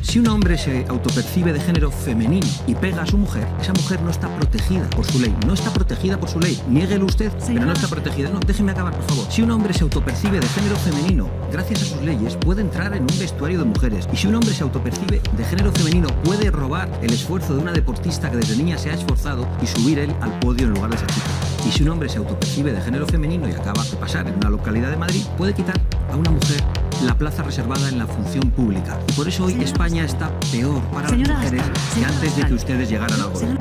Si un hombre se autopercibe de género femenino y pega a su mujer, esa mujer no está protegida por su ley. No está protegida por su ley. Niéguelo usted, pero no está protegida. No, déjeme acabar, por favor. Si un hombre se autopercibe de género femenino, gracias a sus leyes, puede entrar en un vestuario de mujeres. Y si un hombre se autopercibe de género femenino, puede robar el esfuerzo de una deportista que desde niña se ha esforzado y subir él al podio en lugar de esa chica. Y si un hombre se autopercibe de género femenino y acaba de pasar en una localidad de Madrid, puede quitar a una mujer la plaza reservada en la función pública. Y por eso hoy España está peor para las mujeres que antes de que ustedes llegaran al gobierno.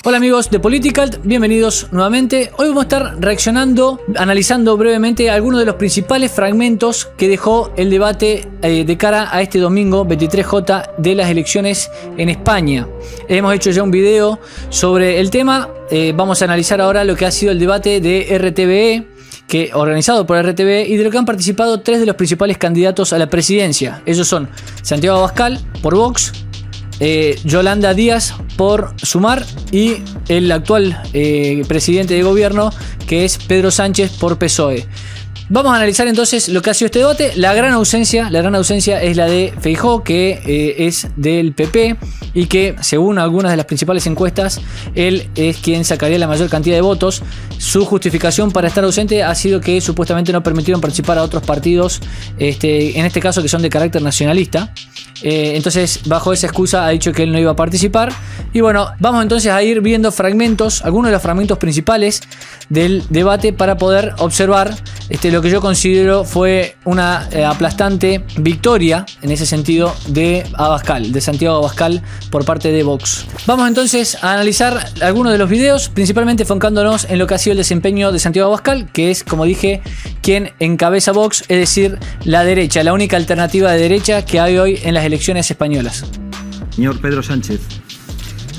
Hola amigos de Political, bienvenidos nuevamente. Hoy vamos a estar reaccionando, analizando brevemente algunos de los principales fragmentos que dejó el debate de cara a este domingo 23J de las elecciones en España. Hemos hecho ya un video sobre el tema. Vamos a analizar ahora lo que ha sido el debate de RTVE, organizado por RTVE, y de lo que han participado tres de los principales candidatos a la presidencia. Ellos son Santiago Abascal por Vox, Yolanda Díaz por Sumar y el actual presidente de gobierno, que es Pedro Sánchez por PSOE. Vamos a analizar entonces lo que ha sido este debate. La gran ausencia es la de Feijóo, que es del PP y que, según algunas de las principales encuestas, él es quien sacaría la mayor cantidad de votos. Su justificación para estar ausente ha sido que supuestamente no permitieron participar a otros partidos, en este caso que son de carácter nacionalista. Entonces, bajo esa excusa ha dicho que él no iba a participar. Y bueno, vamos entonces a ir viendo fragmentos, algunos de los fragmentos principales del debate, para poder observar lo que yo considero fue una aplastante victoria en ese sentido de Abascal, de Santiago Abascal por parte de Vox. Vamos entonces a analizar algunos de los videos, principalmente enfocándonos en lo que ha sido el desempeño de Santiago Abascal, que es, como dije, quien encabeza Vox, es decir, la derecha, la única alternativa de derecha que hay hoy en las elecciones españolas. Señor Pedro Sánchez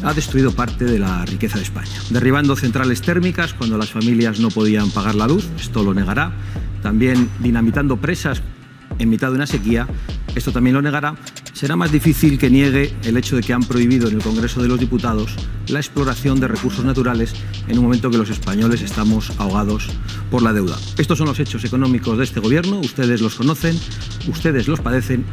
ha destruido parte de la riqueza de España, derribando centrales térmicas cuando las familias no podían pagar la luz, esto lo negará. También dinamitando presas en mitad de una sequía, esto también lo negará. Será más difícil que niegue el hecho de que han prohibido en el Congreso de los Diputados la exploración de recursos naturales en un momento que los españoles estamos ahogados por la deuda. Estos son los hechos económicos de este gobierno, ustedes los conocen, ustedes los padecen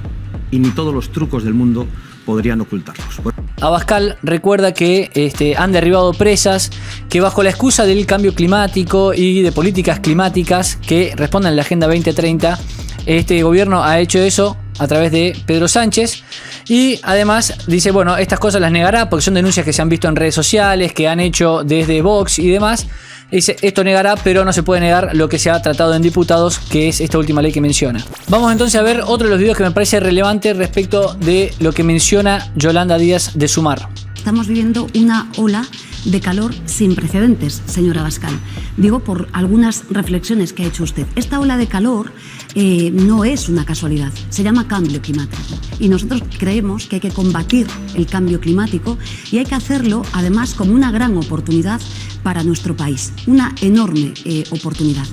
y ni todos los trucos del mundo podrían ocultarlos. Abascal recuerda que han derribado presas, que bajo la excusa del cambio climático y de políticas climáticas que respondan a la Agenda 2030, este gobierno ha hecho eso a través de Pedro Sánchez. Y además dice, bueno, estas cosas las negará porque son denuncias que se han visto en redes sociales, que han hecho desde Vox y demás. Dice, esto negará, pero no se puede negar lo que se ha tratado en diputados, que es esta última ley que menciona. Vamos entonces a ver otro de los videos que me parece relevante respecto de lo que menciona Yolanda Díaz de Sumar. Estamos viviendo una ola de calor sin precedentes, señor Abascal. Digo por algunas reflexiones que ha hecho usted. Esta ola de calor no es una casualidad, se llama cambio climático. Y nosotros creemos que hay que combatir el cambio climático y hay que hacerlo además como una gran oportunidad para nuestro país, una enorme oportunidad.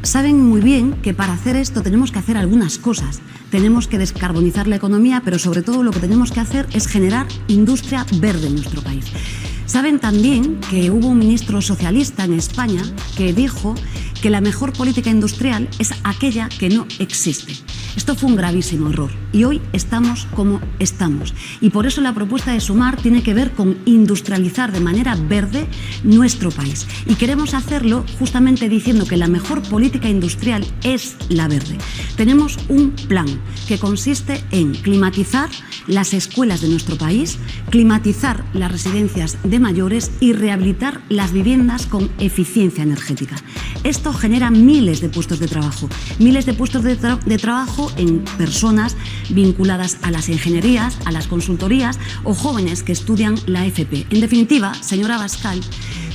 Saben muy bien que para hacer esto tenemos que hacer algunas cosas. Tenemos que descarbonizar la economía, pero sobre todo lo que tenemos que hacer es generar industria verde en nuestro país. Saben también que hubo un ministro socialista en España que dijo que la mejor política industrial es aquella que no existe. Esto fue un gravísimo error y hoy estamos como estamos. Y por eso la propuesta de Sumar tiene que ver con industrializar de manera verde nuestro país. Y queremos hacerlo justamente diciendo que la mejor política industrial es la verde. Tenemos un plan que consiste en climatizar las escuelas de nuestro país, climatizar las residencias de mayores y rehabilitar las viviendas con eficiencia energética. Esto genera miles de puestos de trabajo en personas vinculadas a las ingenierías, a las consultorías o jóvenes que estudian la FP. En definitiva, señora Abascal,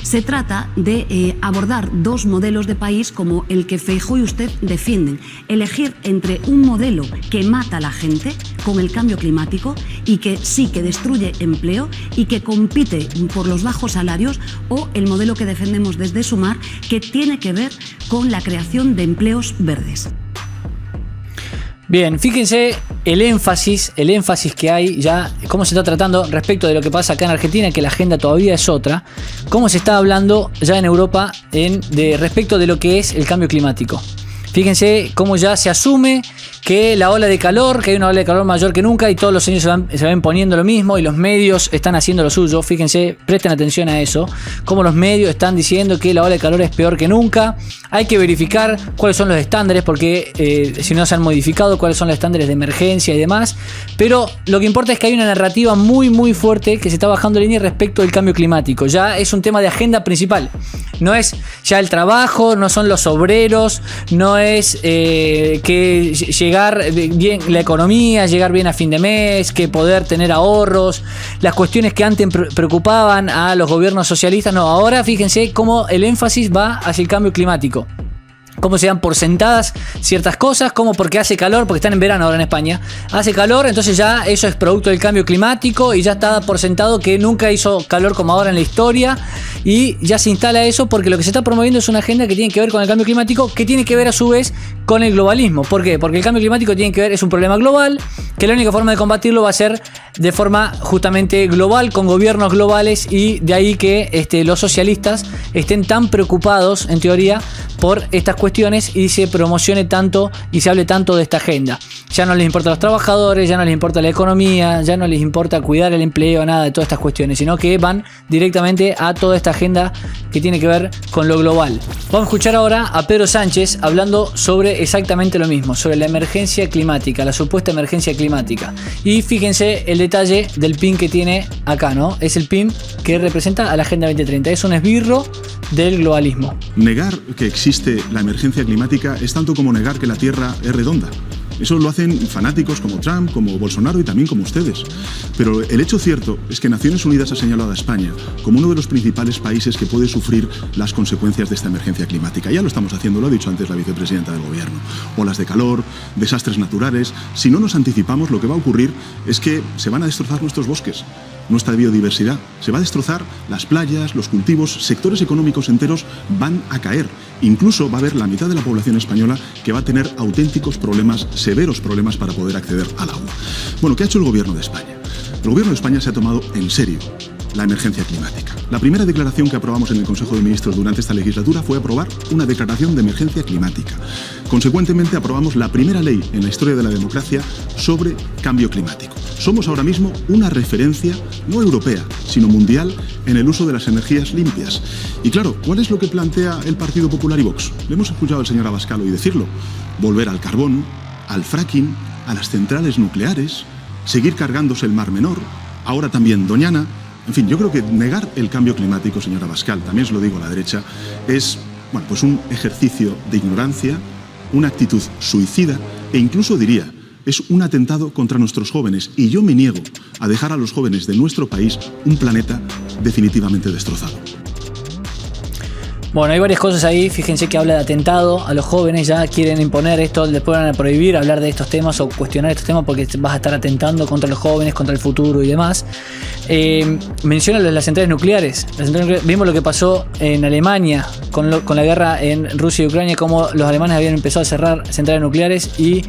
se trata de abordar dos modelos de país como el que Feijóo y usted defienden. Elegir entre un modelo que mata a la gente con el cambio climático y que sí que destruye empleo y que compite por los bajos salarios, o el modelo que defendemos desde Sumar, que tiene que ver con la creación de empleos verdes. Bien, fíjense el énfasis que hay ya, cómo se está tratando respecto de lo que pasa acá en Argentina, que la agenda todavía es otra, cómo se está hablando ya en Europa respecto de lo que es el cambio climático. Fíjense cómo ya se asume que la ola de calor, que hay una ola de calor mayor que nunca y todos los años se van poniendo lo mismo y los medios están haciendo lo suyo. Fíjense, presten atención a eso, cómo los medios están diciendo que la ola de calor es peor que nunca. Hay que verificar cuáles son los estándares porque si no se han modificado, cuáles son los estándares de emergencia y demás. Pero lo que importa es que hay una narrativa muy muy fuerte que se está bajando línea respecto del cambio climático. Ya es un tema de agenda principal. No es ya el trabajo, no son los obreros, no es que llegar bien la economía, llegar bien a fin de mes, que poder tener ahorros, las cuestiones que antes preocupaban a los gobiernos socialistas. No, ahora fíjense cómo el énfasis va hacia el cambio climático. Cómo se dan por sentadas ciertas cosas, como porque hace calor, porque están en verano ahora en España, hace calor, entonces ya eso es producto del cambio climático y ya está por sentado que nunca hizo calor como ahora en la historia y ya se instala eso porque lo que se está promoviendo es una agenda que tiene que ver con el cambio climático, que tiene que ver a su vez con el globalismo. ¿Por qué? Porque el cambio climático tiene que ver, es un problema global, que la única forma de combatirlo va a ser de forma justamente global, con gobiernos globales, y de ahí que los socialistas estén tan preocupados, en teoría, por estas cuestiones y se promocione tanto y se hable tanto de esta agenda. Ya no les importa a los trabajadores, ya no les importa la economía, ya no les importa cuidar el empleo, nada de todas estas cuestiones, sino que van directamente a toda esta agenda que tiene que ver con lo global. Vamos a escuchar ahora a Pedro Sánchez hablando sobre exactamente lo mismo, sobre la emergencia climática, la supuesta emergencia climática. Y fíjense el detalle del pin que tiene acá, ¿no? Es el pin que representa a la Agenda 2030. Es un esbirro del globalismo. Negar que existe la emergencia climática es tanto como negar que la Tierra es redonda. Eso lo hacen fanáticos como Trump, como Bolsonaro y también como ustedes. Pero el hecho cierto es que Naciones Unidas ha señalado a España como uno de los principales países que puede sufrir las consecuencias de esta emergencia climática. Ya lo estamos haciendo, lo ha dicho antes la vicepresidenta del Gobierno. Olas de calor, desastres naturales. Si no nos anticipamos, lo que va a ocurrir es que se van a destrozar nuestros bosques, nuestra biodiversidad. Se va a destrozar las playas, los cultivos, sectores económicos enteros van a caer. Incluso va a haber la mitad de la población española que va a tener auténticos problemas, severos problemas para poder acceder al agua. Bueno, ¿qué ha hecho el Gobierno de España? El Gobierno de España se ha tomado en serio la emergencia climática. La primera declaración que aprobamos en el Consejo de Ministros durante esta legislatura fue aprobar una declaración de emergencia climática. Consecuentemente, aprobamos la primera ley en la historia de la democracia sobre cambio climático. Somos ahora mismo una referencia, no europea, sino mundial, en el uso de las energías limpias. Y claro, ¿cuál es lo que plantea el Partido Popular y Vox? Le hemos escuchado al señor Abascal hoy decirlo. Volver al carbón, al fracking, a las centrales nucleares, seguir cargándose el Mar Menor, ahora también Doñana. En fin, yo creo que negar el cambio climático, señor Abascal, también se lo digo a la derecha, es pues un ejercicio de ignorancia, una actitud suicida e incluso diría, es un atentado contra nuestros jóvenes. Y yo me niego a dejar a los jóvenes de nuestro país un planeta definitivamente destrozado. Bueno, hay varias cosas ahí. Fíjense que habla de atentado a los jóvenes. Ya quieren imponer esto, después van a prohibir hablar de estos temas o cuestionar estos temas porque vas a estar atentando contra los jóvenes, contra el futuro y demás. Menciona las centrales nucleares. Vimos lo que pasó en Alemania con la guerra en Rusia y Ucrania, cómo los alemanes habían empezado a cerrar centrales nucleares y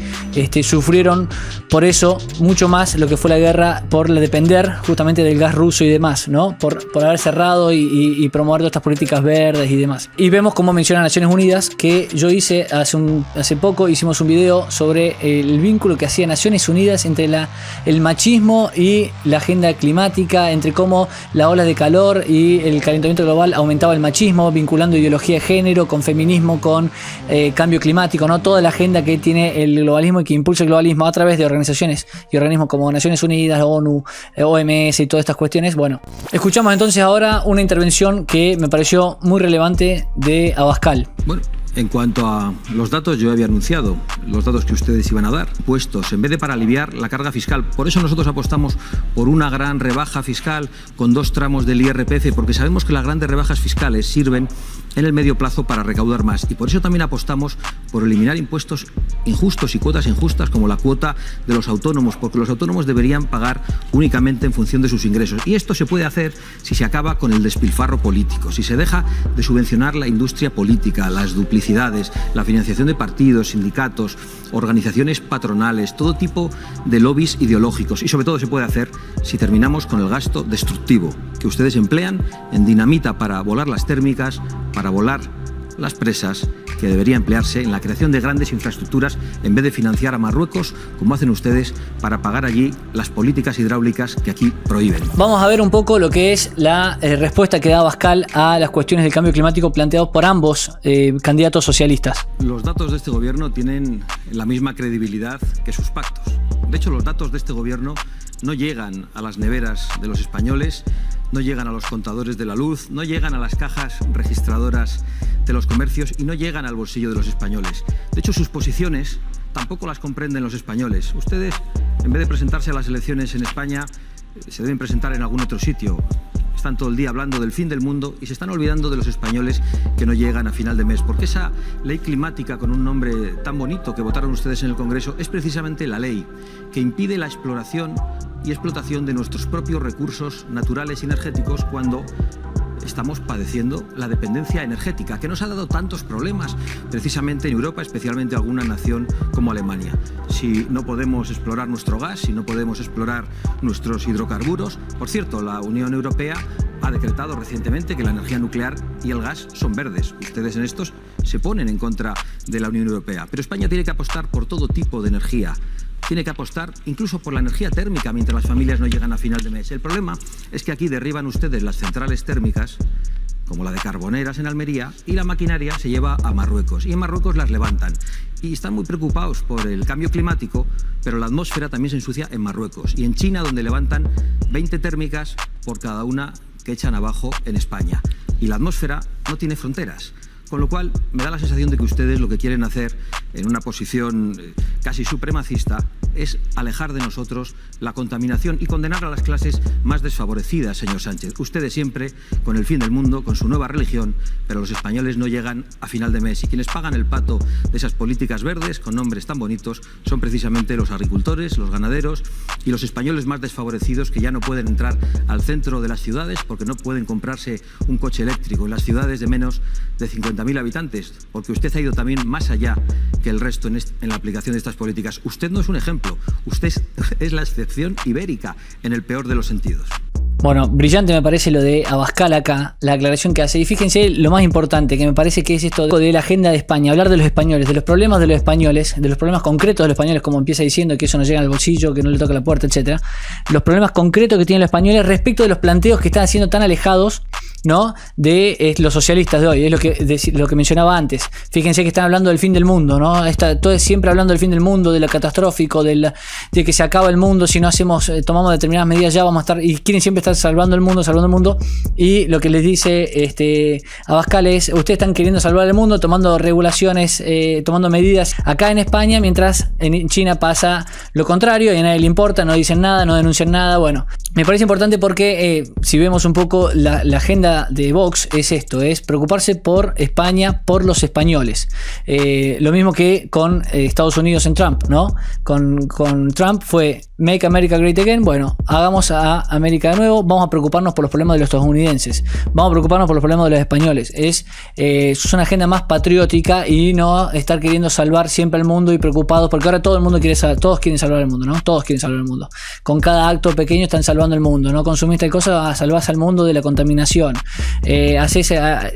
sufrieron por eso mucho más lo que fue la guerra por depender justamente del gas ruso y demás, ¿no? Por haber cerrado y promover todas estas políticas verdes y demás. Y vemos cómo menciona Naciones Unidas, que yo hice hace poco, hicimos un video sobre el vínculo que hacía Naciones Unidas entre el machismo y la agenda climática, entre cómo la ola de calor y el calentamiento global aumentaba el machismo, vinculando ideología de género con feminismo, con cambio climático, ¿no? Toda la agenda que tiene el globalismo y que impulsa el globalismo a través de organizaciones y organismos como Naciones Unidas, ONU, OMS y todas estas cuestiones. Bueno, escuchamos entonces ahora una intervención que me pareció muy relevante de Abascal. Bueno, en cuanto a los datos, yo había anunciado los datos que ustedes iban a dar, puestos en vez de para aliviar la carga fiscal. Por eso nosotros apostamos por una gran rebaja fiscal con 2 tramos del IRPF, porque sabemos que las grandes rebajas fiscales sirven en el medio plazo para recaudar más. Y por eso también apostamos por eliminar impuestos injustos y cuotas injustas como la cuota de los autónomos, porque los autónomos deberían pagar únicamente en función de sus ingresos. Y esto se puede hacer si se acaba con el despilfarro político, si se deja de subvencionar la industria política, las duplicidades publicidades, la financiación de partidos, sindicatos, organizaciones patronales, todo tipo de lobbies ideológicos. Y sobre todo se puede hacer si terminamos con el gasto destructivo que ustedes emplean en dinamita para volar las térmicas, para volar las presas, que debería emplearse en la creación de grandes infraestructuras en vez de financiar a Marruecos, como hacen ustedes, para pagar allí las políticas hidráulicas que aquí prohíben. Vamos a ver un poco lo que es la respuesta que da Abascal a las cuestiones del cambio climático planteados por ambos candidatos socialistas. Los datos de este gobierno tienen la misma credibilidad que sus pactos. De hecho, los datos de este gobierno no llegan a las neveras de los españoles, no llegan a los contadores de la luz, no llegan a las cajas registradoras de los comercios y no llegan al bolsillo de los españoles. De hecho, sus posiciones tampoco las comprenden los españoles. Ustedes, en vez de presentarse a las elecciones en España, se deben presentar en algún otro sitio. Están todo el día hablando del fin del mundo y se están olvidando de los españoles que no llegan a final de mes. Porque esa ley climática con un nombre tan bonito que votaron ustedes en el Congreso es precisamente la ley que impide la exploración y explotación de nuestros propios recursos naturales y energéticos cuando estamos padeciendo la dependencia energética, que nos ha dado tantos problemas precisamente en Europa, especialmente alguna nación como Alemania. Si no podemos explorar nuestro gas, si no podemos explorar nuestros hidrocarburos. Por cierto, la Unión Europea ha decretado recientemente que la energía nuclear y el gas son verdes. Ustedes en estos se ponen en contra de la Unión Europea. Pero España tiene que apostar por todo tipo de energía. Tiene que apostar incluso por la energía térmica mientras las familias no llegan a final de mes. El problema es que aquí derriban ustedes las centrales térmicas, como la de Carboneras en Almería, y la maquinaria se lleva a Marruecos. Y en Marruecos las levantan. Y están muy preocupados por el cambio climático, pero la atmósfera también se ensucia en Marruecos. Y en China, donde levantan 20 térmicas por cada una que echan abajo en España. Y la atmósfera no tiene fronteras. Con lo cual, me da la sensación de que ustedes lo que quieren hacer en una posición casi supremacista es alejar de nosotros la contaminación y condenar a las clases más desfavorecidas, señor Sánchez. Ustedes siempre con el fin del mundo, con su nueva religión, pero los españoles no llegan a final de mes. Y quienes pagan el pato de esas políticas verdes con nombres tan bonitos son precisamente los agricultores, los ganaderos y los españoles más desfavorecidos que ya no pueden entrar al centro de las ciudades porque no pueden comprarse un coche eléctrico en las ciudades de menos de 50.000 habitantes, porque usted ha ido también más allá que el resto en la aplicación de estas políticas. Usted no es un ejemplo, usted es la excepción ibérica en el peor de los sentidos. Bueno, brillante me parece lo de Abascal acá, la aclaración que hace. Y fíjense lo más importante que me parece que es esto de la agenda de España, hablar de los españoles, de los problemas de los españoles, de los problemas concretos de los españoles, como empieza diciendo que eso no llega al bolsillo, que no le toca la puerta, etcétera. Los problemas concretos que tienen los españoles respecto de los planteos que están haciendo tan alejados, ¿no?, de los socialistas de hoy. Es lo que mencionaba antes. Fíjense que están hablando del fin del mundo, ¿no? Todo es siempre hablando del fin del mundo, de lo catastrófico, de que se acaba el mundo si no tomamos determinadas medidas, ya vamos a estar, y quieren siempre estar salvando el mundo, y lo que les dice Abascal es: ustedes están queriendo salvar el mundo tomando regulaciones, tomando medidas acá en España, mientras en China pasa lo contrario y a nadie le importa, no dicen nada, no denuncian nada. Bueno, me parece importante porque si vemos un poco la agenda de Vox es esto, es preocuparse por España, por los españoles. Lo mismo que con Estados Unidos en Trump, ¿no? Con Trump fue Make America Great Again. Bueno, hagamos a América de nuevo. Vamos a preocuparnos por los problemas de los estadounidenses. Vamos a preocuparnos por los problemas de los españoles. Es una agenda más patriótica y no estar queriendo salvar siempre al mundo y preocupados, porque ahora todo el mundo todos quieren salvar el mundo, ¿no? Todos quieren salvar el mundo. Con cada acto pequeño están salvando el mundo, ¿no? Consumís tal cosa, salvás al mundo de la contaminación. Haces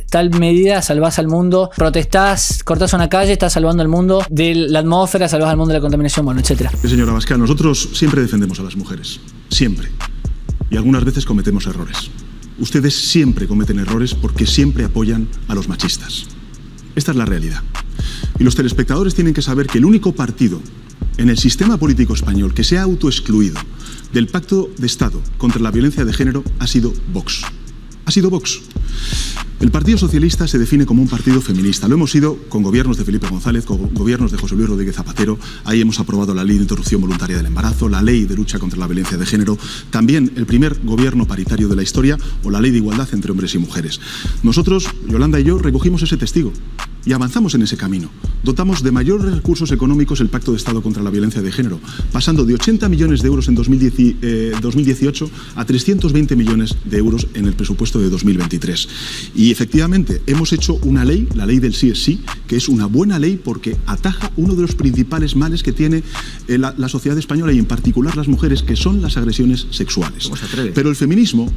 tal medida, salvás al mundo. Protestás, cortás una calle, estás salvando al mundo de la atmósfera, salvás al mundo de la contaminación, bueno, etcétera. Señor Abascal, nosotros siempre defendemos a las mujeres. Siempre. Y algunas veces cometemos errores. Ustedes siempre cometen errores porque siempre apoyan a los machistas. Esta es la realidad. Y los telespectadores tienen que saber que el único partido en el sistema político español que se ha autoexcluido del Pacto de Estado contra la violencia de género ha sido Vox. Ha sido Vox. El Partido Socialista se define como un partido feminista. Lo hemos sido con gobiernos de Felipe González, con gobiernos de José Luis Rodríguez Zapatero. Ahí hemos aprobado la ley de interrupción voluntaria del embarazo, la ley de lucha contra la violencia de género, también el primer gobierno paritario de la historia o la ley de igualdad entre hombres y mujeres. Nosotros, Yolanda y yo, recogimos ese testigo y avanzamos en ese camino. dotamos de mayores recursos económicos el Pacto de Estado contra la Violencia de Género, pasando de 80 millones de euros en 2018 a 320 millones de euros en el presupuesto de 2023. Y efectivamente hemos hecho una ley, la ley del sí es sí, que es una buena ley porque ataja uno de los principales males que tiene la sociedad española y en particular las mujeres, que son las agresiones sexuales. ¿Cómo se atreve? Pero el feminismo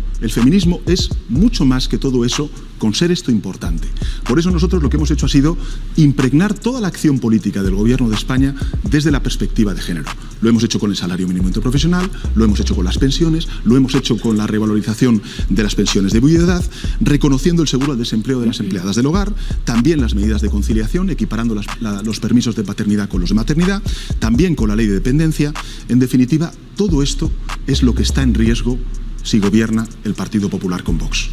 es mucho más que todo eso, con ser esto importante. Por eso nosotros lo que hemos hecho ha sido impregnar toda la acción política del Gobierno de España desde la perspectiva de género. Lo hemos hecho con el salario mínimo interprofesional, lo hemos hecho con las pensiones, lo hemos hecho con la revalorización de las pensiones de viudedad, reconociendo el seguro al desempleo de las empleadas del hogar, también las medidas de conciliación, equiparando los permisos de paternidad con los de maternidad, también con la ley de dependencia. En definitiva, todo esto es lo que está en riesgo si gobierna el Partido Popular con Vox.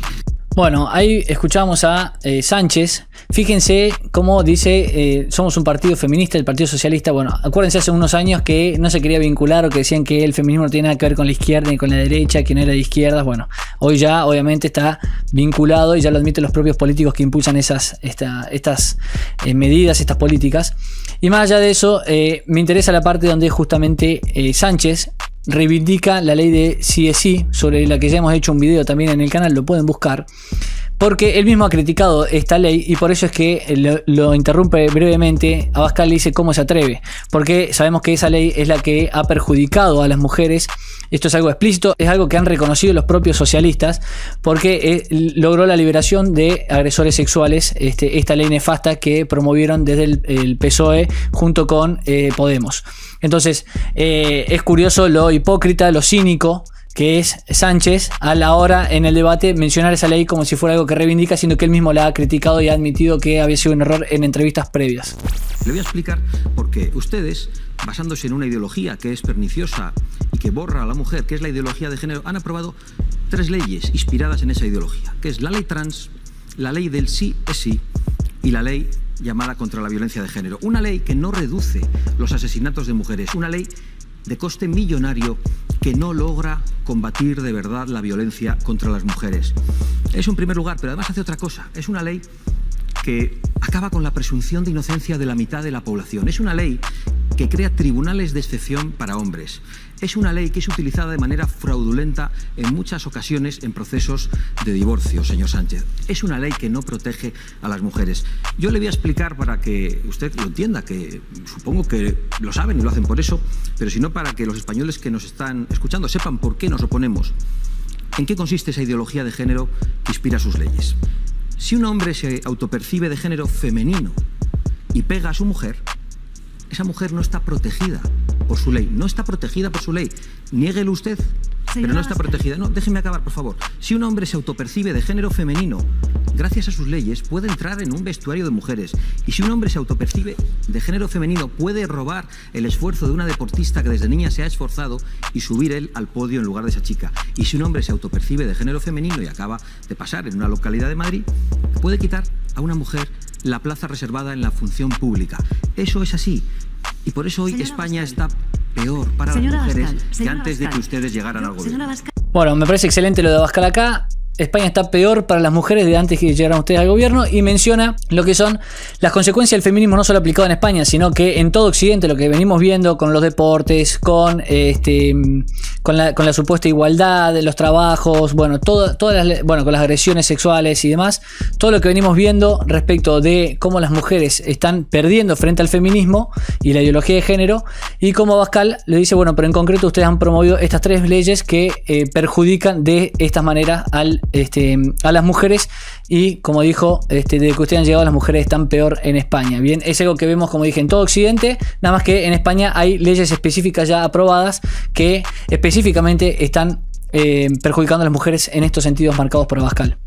Bueno, ahí escuchamos a Sánchez. Fíjense cómo dice, somos un partido feminista, el Partido Socialista. Bueno, acuérdense hace unos años que no se quería vincular o que decían que el feminismo no tiene nada que ver con la izquierda ni con la derecha, que no era de izquierdas. Bueno, hoy ya obviamente está vinculado y ya lo admiten los propios políticos que impulsan estas medidas, estas políticas. Y más allá de eso, me interesa la parte donde justamente Sánchez reivindica la ley de sí es sí, sobre la que ya hemos hecho un video también en el canal, lo pueden buscar, porque él mismo ha criticado esta ley y por eso es que lo interrumpe brevemente. Abascal le dice cómo se atreve, porque sabemos que esa ley es la que ha perjudicado a las mujeres. Esto es algo explícito, es algo que han reconocido los propios socialistas, porque logró la liberación de agresores sexuales, esta ley nefasta que promovieron desde el PSOE junto con Podemos. Entonces, es curioso lo hipócrita, lo cínico que es Sánchez a la hora en el debate mencionar esa ley como si fuera algo que reivindica, siendo que él mismo la ha criticado y ha admitido que había sido un error en entrevistas previas. Le voy a explicar por qué ustedes, basándose en una ideología que es perniciosa y que borra a la mujer, que es la ideología de género, han aprobado 3 leyes inspiradas en esa ideología, que es la ley trans, la ley del sí es sí y la ley llamada contra la violencia de género. Una ley que no reduce los asesinatos de mujeres, una ley de coste millonario que no logra combatir de verdad la violencia contra las mujeres. Es un primer lugar, pero además hace otra cosa. Es una ley que acaba con la presunción de inocencia de la mitad de la población. Es una ley que crea tribunales de excepción para hombres. Es una ley que es utilizada de manera fraudulenta en muchas ocasiones en procesos de divorcio, señor Sánchez. Es una ley que no protege a las mujeres. Yo le voy a explicar para que usted lo entienda, que supongo que lo saben y lo hacen por eso, pero si no para que los españoles que nos están escuchando sepan por qué nos oponemos. ¿En qué consiste esa ideología de género que inspira sus leyes? Si un hombre se autopercibe de género femenino y pega a su mujer, esa mujer no está protegida por su ley. No está protegida por su ley. Niéguelo usted, pero no está protegida. No, déjeme acabar, por favor. Si un hombre se autopercibe de género femenino, gracias a sus leyes, puede entrar en un vestuario de mujeres. Y si un hombre se autopercibe de género femenino, puede robar el esfuerzo de una deportista que desde niña se ha esforzado y subir él al podio en lugar de esa chica. Y si un hombre se autopercibe de género femenino y acaba de pasar en una localidad de Madrid, puede quitar a una mujer la plaza reservada en la función pública. Eso es así. Y por eso hoy España está peor para las mujeres que antes de que ustedes llegaran al gobierno. Bueno, me parece excelente lo de Abascal acá. España está peor para las mujeres de antes que llegaran ustedes al gobierno, y menciona lo que son las consecuencias del feminismo no solo aplicado en España, sino que en todo Occidente, lo que venimos viendo con los deportes, con la supuesta igualdad de los trabajos, bueno, con las agresiones sexuales y demás, todo lo que venimos viendo respecto de cómo las mujeres están perdiendo frente al feminismo y la ideología de género, y cómo Abascal le dice, bueno, pero en concreto ustedes han promovido estas 3 leyes que perjudican de esta manera a las mujeres, y como dijo, desde que ustedes han llegado las mujeres están peor en España. Bien, es algo que vemos, como dije, en todo Occidente, nada más que en España hay leyes específicas ya aprobadas que específicamente están perjudicando a las mujeres en estos sentidos marcados por Abascal.